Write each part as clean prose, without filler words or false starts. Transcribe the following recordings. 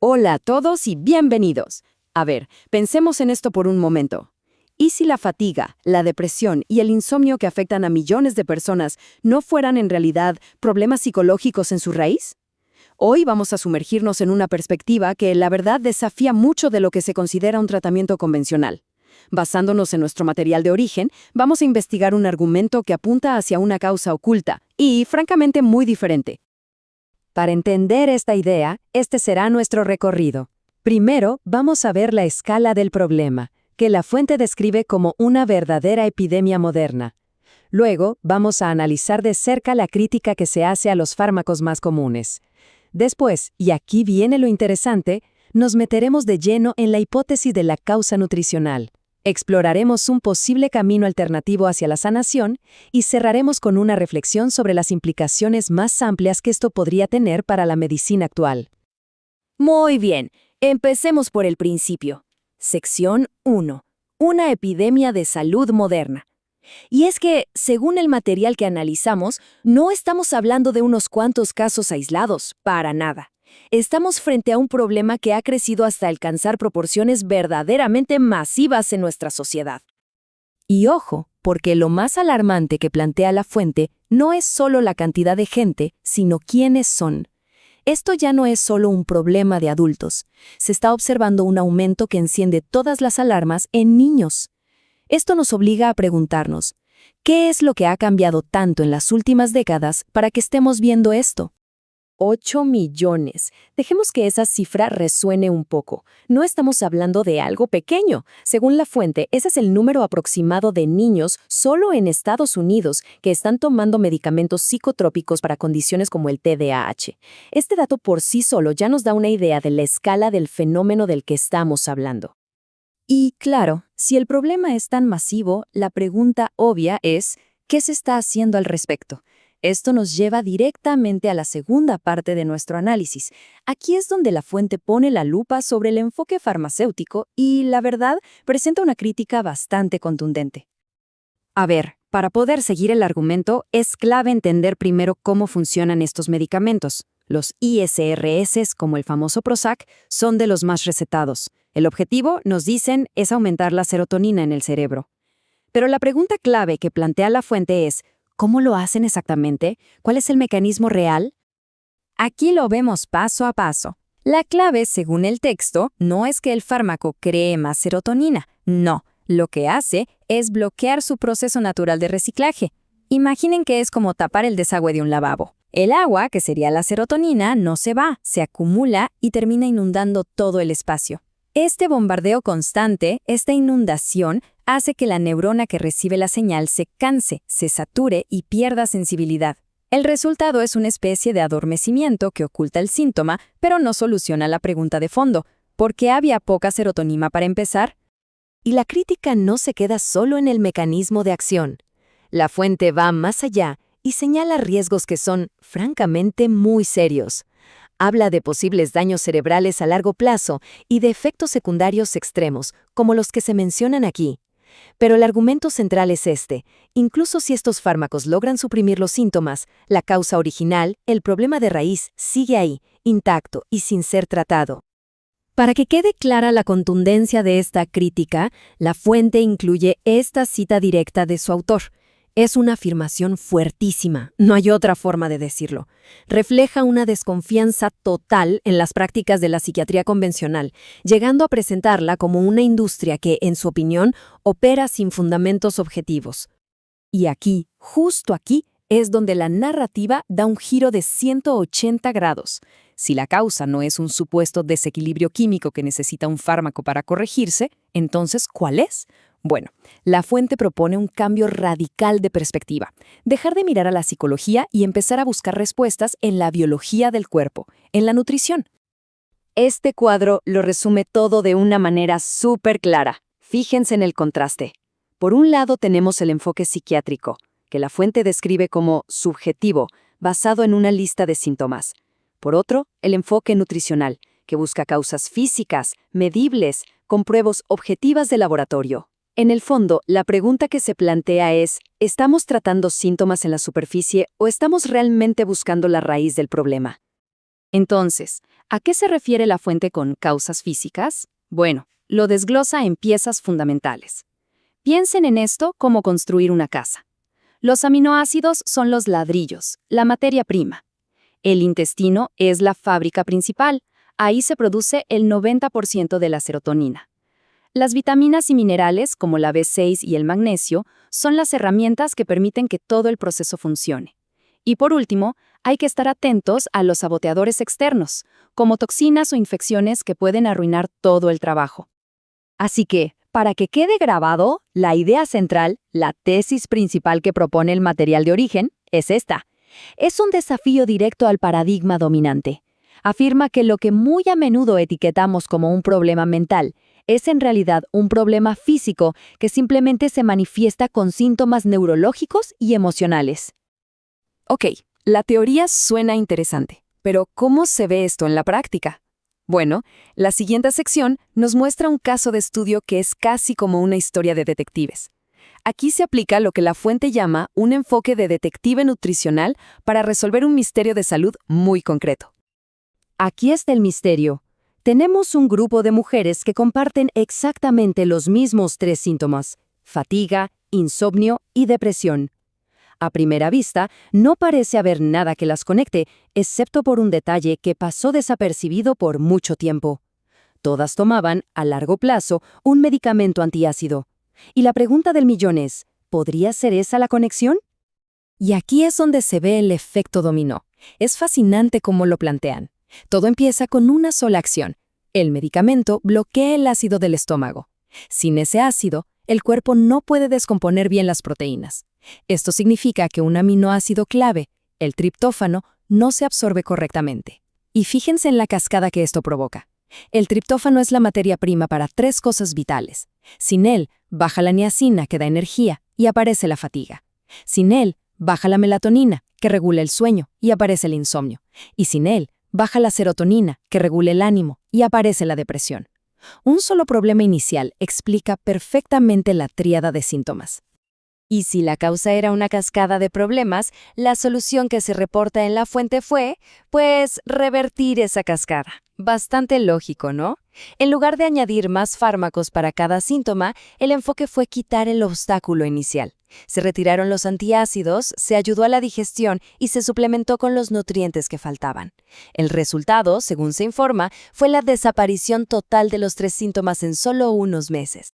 Hola a todos y bienvenidos. A ver, pensemos en esto por un momento. ¿Y si la fatiga, la depresión y el insomnio que afectan a millones de personas no fueran en realidad problemas psicológicos en su raíz? Hoy vamos a sumergirnos en una perspectiva que, la verdad, desafía mucho de lo que se considera un tratamiento convencional. Basándonos en nuestro material de origen, vamos a investigar un argumento que apunta hacia una causa oculta y, francamente, muy diferente. Para entender esta idea, este será nuestro recorrido. Primero, vamos a ver la escala del problema, que la fuente describe como una verdadera epidemia moderna. Luego, vamos a analizar de cerca la crítica que se hace a los fármacos más comunes. Después, y aquí viene lo interesante, nos meteremos de lleno en la hipótesis de la causa nutricional. Exploraremos un posible camino alternativo hacia la sanación y cerraremos con una reflexión sobre las implicaciones más amplias que esto podría tener para la medicina actual. Muy bien, empecemos por el principio. Sección 1. Una epidemia de salud moderna. Y es que, según el material que analizamos, no estamos hablando de unos cuantos casos aislados, para nada. Estamos frente a un problema que ha crecido hasta alcanzar proporciones verdaderamente masivas en nuestra sociedad. Y ojo, porque lo más alarmante que plantea la fuente no es solo la cantidad de gente, sino quiénes son. Esto ya no es solo un problema de adultos. Se está observando un aumento que enciende todas las alarmas en niños. Esto nos obliga a preguntarnos, ¿qué es lo que ha cambiado tanto en las últimas décadas para que estemos viendo esto? 8 millones. Dejemos que esa cifra resuene un poco. No estamos hablando de algo pequeño. Según la fuente, ese es el número aproximado de niños solo en Estados Unidos que están tomando medicamentos psicotrópicos para condiciones como el TDAH. Este dato por sí solo ya nos da una idea de la escala del fenómeno del que estamos hablando. Y claro, si el problema es tan masivo, la pregunta obvia es, ¿qué se está haciendo al respecto? Esto nos lleva directamente a la segunda parte de nuestro análisis. Aquí es donde la fuente pone la lupa sobre el enfoque farmacéutico y, la verdad, presenta una crítica bastante contundente. A ver, para poder seguir el argumento, es clave entender primero cómo funcionan estos medicamentos. Los ISRS, como el famoso Prozac, son de los más recetados. El objetivo, nos dicen, es aumentar la serotonina en el cerebro. Pero la pregunta clave que plantea la fuente es, ¿cómo lo hacen exactamente? ¿Cuál es el mecanismo real? Aquí lo vemos paso a paso. La clave, según el texto, no es que el fármaco cree más serotonina. No, lo que hace es bloquear su proceso natural de reciclaje. Imaginen que es como tapar el desagüe de un lavabo. El agua, que sería la serotonina, no se va, se acumula y termina inundando todo el espacio. Este bombardeo constante, esta inundación, hace que la neurona que recibe la señal se canse, se sature y pierda sensibilidad. El resultado es una especie de adormecimiento que oculta el síntoma, pero no soluciona la pregunta de fondo. ¿Por qué había poca serotonina para empezar? Y la crítica no se queda solo en el mecanismo de acción. La fuente va más allá y señala riesgos que son, francamente, muy serios. Habla de posibles daños cerebrales a largo plazo y de efectos secundarios extremos, como los que se mencionan aquí. Pero el argumento central es este. Incluso si estos fármacos logran suprimir los síntomas, la causa original, el problema de raíz, sigue ahí, intacto y sin ser tratado. Para que quede clara la contundencia de esta crítica, la fuente incluye esta cita directa de su autor. Es una afirmación fuertísima, no hay otra forma de decirlo. Refleja una desconfianza total en las prácticas de la psiquiatría convencional, llegando a presentarla como una industria que, en su opinión, opera sin fundamentos objetivos. Y aquí, justo aquí, es donde la narrativa da un giro de 180 grados. Si la causa no es un supuesto desequilibrio químico que necesita un fármaco para corregirse, entonces, ¿cuál es? Bueno, la fuente propone un cambio radical de perspectiva, dejar de mirar a la psicología y empezar a buscar respuestas en la biología del cuerpo, en la nutrición. Este cuadro lo resume todo de una manera súper clara. Fíjense en el contraste. Por un lado tenemos el enfoque psiquiátrico, que la fuente describe como subjetivo, basado en una lista de síntomas. Por otro, el enfoque nutricional, que busca causas físicas, medibles, con pruebas objetivas de laboratorio. En el fondo, la pregunta que se plantea es, ¿estamos tratando síntomas en la superficie o estamos realmente buscando la raíz del problema? Entonces, ¿A qué se refiere la fuente con causas físicas? Bueno, lo desglosa en piezas fundamentales. Piensen en esto como construir una casa. Los aminoácidos son los ladrillos, la materia prima. El intestino es la fábrica principal. Ahí se produce el 90% de la serotonina. Las vitaminas y minerales, como la B6 y el magnesio, son las herramientas que permiten que todo el proceso funcione. Y por último, hay que estar atentos a los saboteadores externos, como toxinas o infecciones que pueden arruinar todo el trabajo. Así que, para que quede grabado, la idea central, la tesis principal que propone el material de origen, es esta. Es un desafío directo al paradigma dominante. Afirma que lo que muy a menudo etiquetamos como un problema mental es en realidad un problema físico que simplemente se manifiesta con síntomas neurológicos y emocionales. Ok, la teoría suena interesante, pero ¿cómo se ve esto en la práctica? Bueno, la siguiente sección nos muestra un caso de estudio que es casi como una historia de detectives. Aquí se aplica lo que la fuente llama un enfoque de detective nutricional para resolver un misterio de salud muy concreto. Aquí está el misterio. Tenemos un grupo de mujeres que comparten exactamente los mismos 3 síntomas: fatiga, insomnio y depresión. A primera vista, no parece haber nada que las conecte, excepto por un detalle que pasó desapercibido por mucho tiempo. Todas tomaban, a largo plazo, un medicamento antiácido. Y la pregunta del millón es, ¿podría ser esa la conexión? Y aquí es donde se ve el efecto dominó. Es fascinante cómo lo plantean. Todo empieza con una sola acción. El medicamento bloquea el ácido del estómago. Sin ese ácido, el cuerpo no puede descomponer bien las proteínas. Esto significa que un aminoácido clave, el triptófano, no se absorbe correctamente. Y fíjense en la cascada que esto provoca. El triptófano es la materia prima para 3 cosas vitales. Sin él, baja la niacina, que da energía, y aparece la fatiga. Sin él, baja la melatonina, que regula el sueño, y aparece el insomnio. Y sin él, baja la serotonina, que regula el ánimo, y aparece la depresión. Un solo problema inicial explica perfectamente la tríada de síntomas. Y si la causa era una cascada de problemas, la solución que se reporta en la fuente fue, pues, revertir esa cascada. Bastante lógico, ¿no? En lugar de añadir más fármacos para cada síntoma, el enfoque fue quitar el obstáculo inicial. Se retiraron los antiácidos, se ayudó a la digestión y se suplementó con los nutrientes que faltaban. El resultado, según se informa, fue la desaparición total de los 3 síntomas en solo unos meses.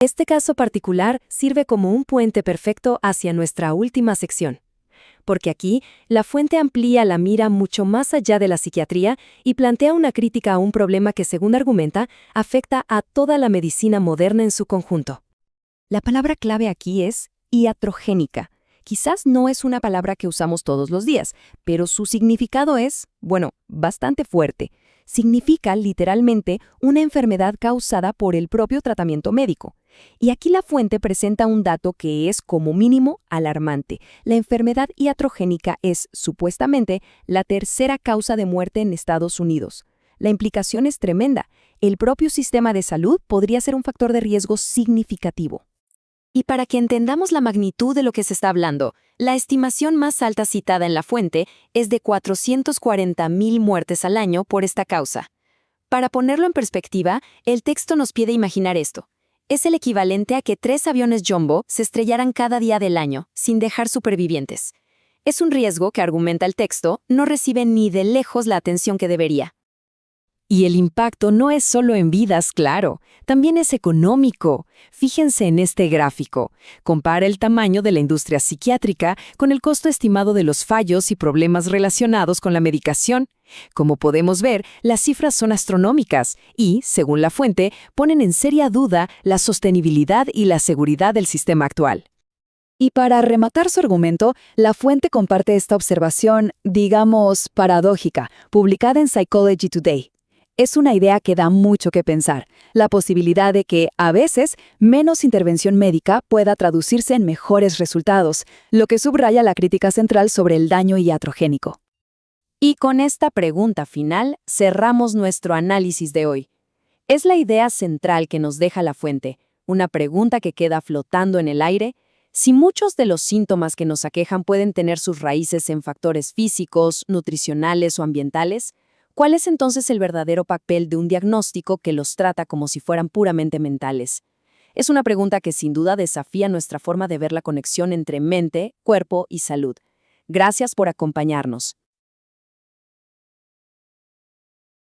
Este caso particular sirve como un puente perfecto hacia nuestra última sección, porque aquí la fuente amplía la mira mucho más allá de la psiquiatría y plantea una crítica a un problema que, según argumenta, afecta a toda la medicina moderna en su conjunto. La palabra clave aquí es iatrogénica. Quizás no es una palabra que usamos todos los días, pero su significado es, bueno, bastante fuerte. Significa literalmente una enfermedad causada por el propio tratamiento médico. Y aquí la fuente presenta un dato que es, como mínimo, alarmante. La enfermedad iatrogénica es, supuestamente, la 3ª causa de muerte en Estados Unidos. La implicación es tremenda. El propio sistema de salud podría ser un factor de riesgo significativo. Y para que entendamos la magnitud de lo que se está hablando, la estimación más alta citada en la fuente es de 440,000 muertes al año por esta causa. Para ponerlo en perspectiva, el texto nos pide imaginar esto. Es el equivalente a que 3 aviones Jumbo se estrellaran cada día del año, sin dejar supervivientes. Es un riesgo que, argumenta el texto, no recibe ni de lejos la atención que debería. Y el impacto no es solo en vidas, claro, también es económico. Fíjense en este gráfico. Compara el tamaño de la industria psiquiátrica con el costo estimado de los fallos y problemas relacionados con la medicación. Como podemos ver, las cifras son astronómicas y, según la fuente, ponen en seria duda la sostenibilidad y la seguridad del sistema actual. Y para rematar su argumento, la fuente comparte esta observación, digamos, paradójica, publicada en Psychology Today. Es una idea que da mucho que pensar, la posibilidad de que, a veces, menos intervención médica pueda traducirse en mejores resultados, lo que subraya la crítica central sobre el daño iatrogénico. Y con esta pregunta final, cerramos nuestro análisis de hoy. Es la idea central que nos deja la fuente, una pregunta que queda flotando en el aire. Si muchos de los síntomas que nos aquejan pueden tener sus raíces en factores físicos, nutricionales o ambientales, ¿Cuál es entonces el verdadero papel de un diagnóstico que los trata como si fueran puramente mentales? Es una pregunta que sin duda desafía nuestra forma de ver la conexión entre mente, cuerpo y salud. Gracias por acompañarnos.